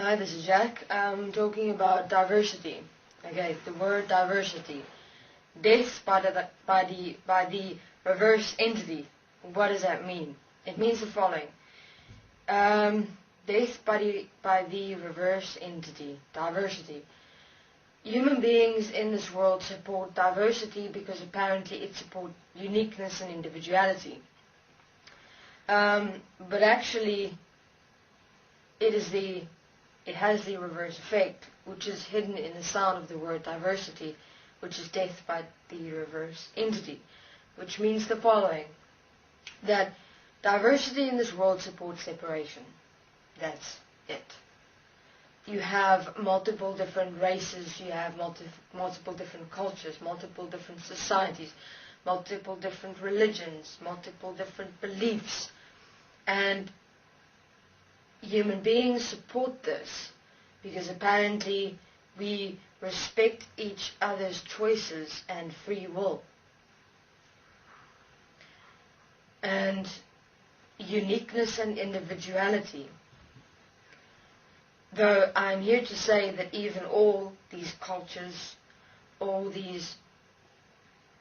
Hi, this is Jack. I'm talking about diversity. Okay, the word diversity. Death by the reverse entity. What does that mean? It means the following. Death by the reverse entity. Diversity. Human beings in this world support diversity because apparently it supports uniqueness and individuality. But actually, it has the reverse effect, which is hidden in the sound of the word diversity, which is death by the reverse entity, which means the following, that diversity in this world supports separation. That's it. You have multiple different races, you have multiple different cultures, multiple different societies, multiple different religions, multiple different beliefs, and human beings support this because apparently we respect each other's choices and free will. And uniqueness and individuality. Though I'm here to say that even all these cultures, all these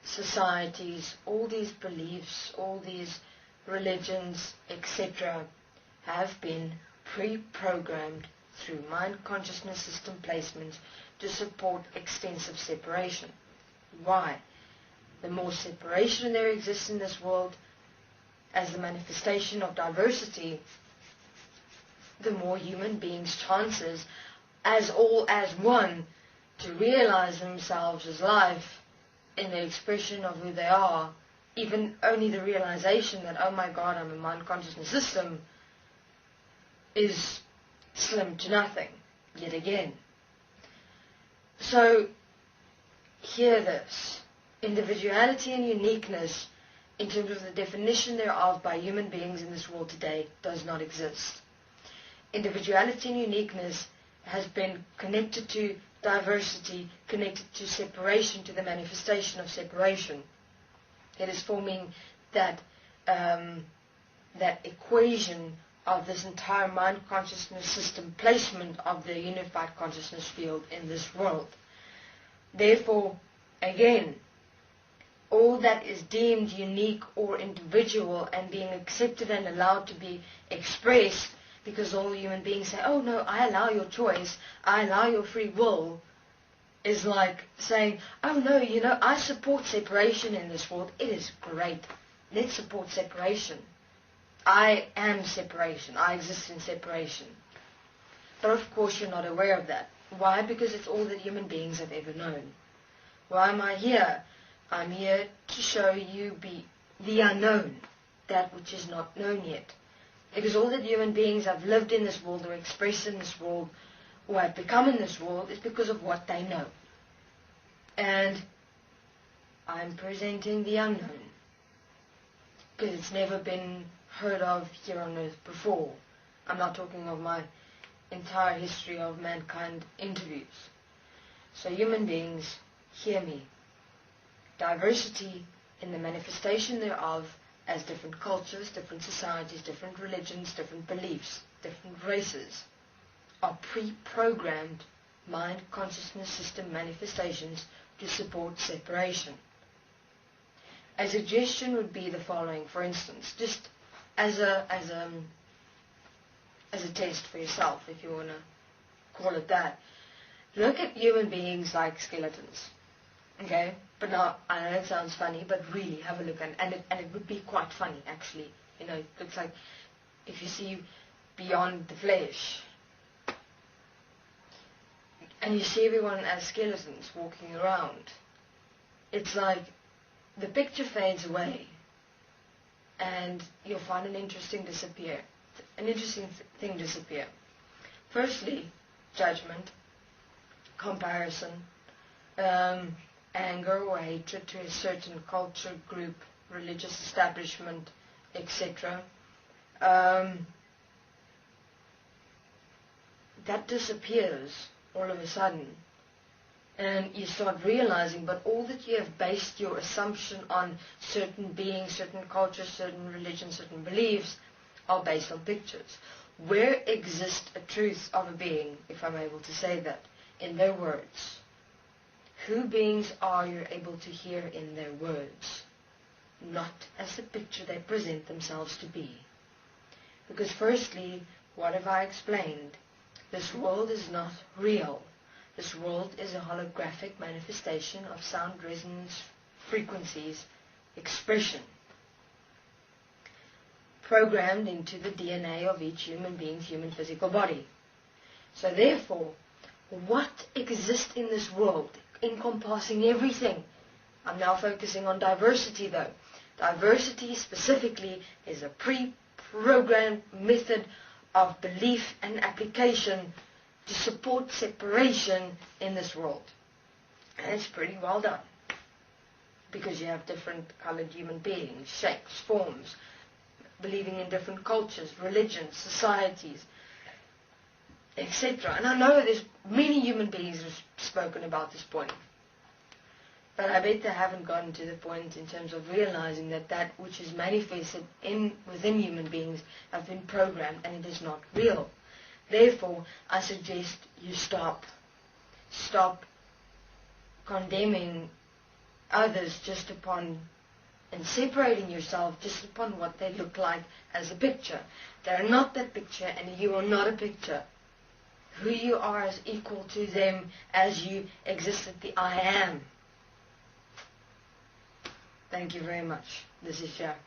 societies, all these beliefs, all these religions, etc., have been pre-programmed through mind consciousness system placements to support extensive separation. Why? The more separation there exists in this world as the manifestation of diversity, the more human beings' chances as all as one to realize themselves as life in the expression of who they are, even only the realization that, oh my God, I'm a mind consciousness system, is slim to nothing, yet again. So, hear this. Individuality and uniqueness, in terms of the definition thereof by human beings in this world today, does not exist. Individuality and uniqueness has been connected to diversity, connected to separation, to the manifestation of separation. It is forming that equation of this entire mind consciousness system placement of the unified consciousness field in this world. Therefore, again, all that is deemed unique or individual and being accepted and allowed to be expressed, because all human beings say, oh no, I allow your choice, I allow your free will, is like saying, oh no, I support separation in this world. It is great. Let's support separation. I am separation. I exist in separation. But of course you're not aware of that. Why? Because it's all that human beings have ever known. Why am I here? I'm here to show you the unknown, that which is not known yet. Because all that human beings have lived in this world or expressed in this world or have become in this world is because of what they know. And I'm presenting the unknown. Because it's never been heard of here on earth before. I'm not talking of my entire history of mankind interviews. So human beings, hear me. Diversity in the manifestation thereof as different cultures, different societies, different religions, different beliefs, different races are pre-programmed mind consciousness system manifestations to support separation. A suggestion would be the following, for instance, just as a test for yourself, if you want to call it that. Look at human beings like skeletons, okay? But now, I know it sounds funny, but really have a look, and it would be quite funny, actually. It looks like if you see beyond the flesh, and you see everyone as skeletons walking around, it's like the picture fades away, and you'll find an interesting thing disappear. Firstly, judgment, comparison, anger or hatred to a certain culture, group, religious establishment, etc. That disappears all of a sudden. And you start realizing, but all that you have based your assumption on, certain beings, certain cultures, certain religions, certain beliefs, are based on pictures. where exists a truth of a being, if I'm able to say that, in their words? Who beings are you able to hear in their words? Not as the picture they present themselves to be. Because firstly, what have I explained? This world is not real. This world is a holographic manifestation of sound resonance frequencies expression, programmed into the DNA of each human being's human physical body. So therefore, what exists in this world, encompassing everything? I'm now focusing on diversity though. Diversity specifically is a pre-programmed method of belief and application to support separation in this world. And it's pretty well done. Because you have different colored human beings, shapes, forms, believing in different cultures, religions, societies, etc. And I know there's many human beings who've spoken about this point. But I bet they haven't gotten to the point in terms of realizing that that which is manifested within human beings have been programmed and it is not real. Therefore, I suggest you stop condemning others just upon and separating yourself just upon what they look like as a picture. They're not that picture and you are not a picture. Who you are is equal to them as you exist at the I am. Thank you very much. This is Jack.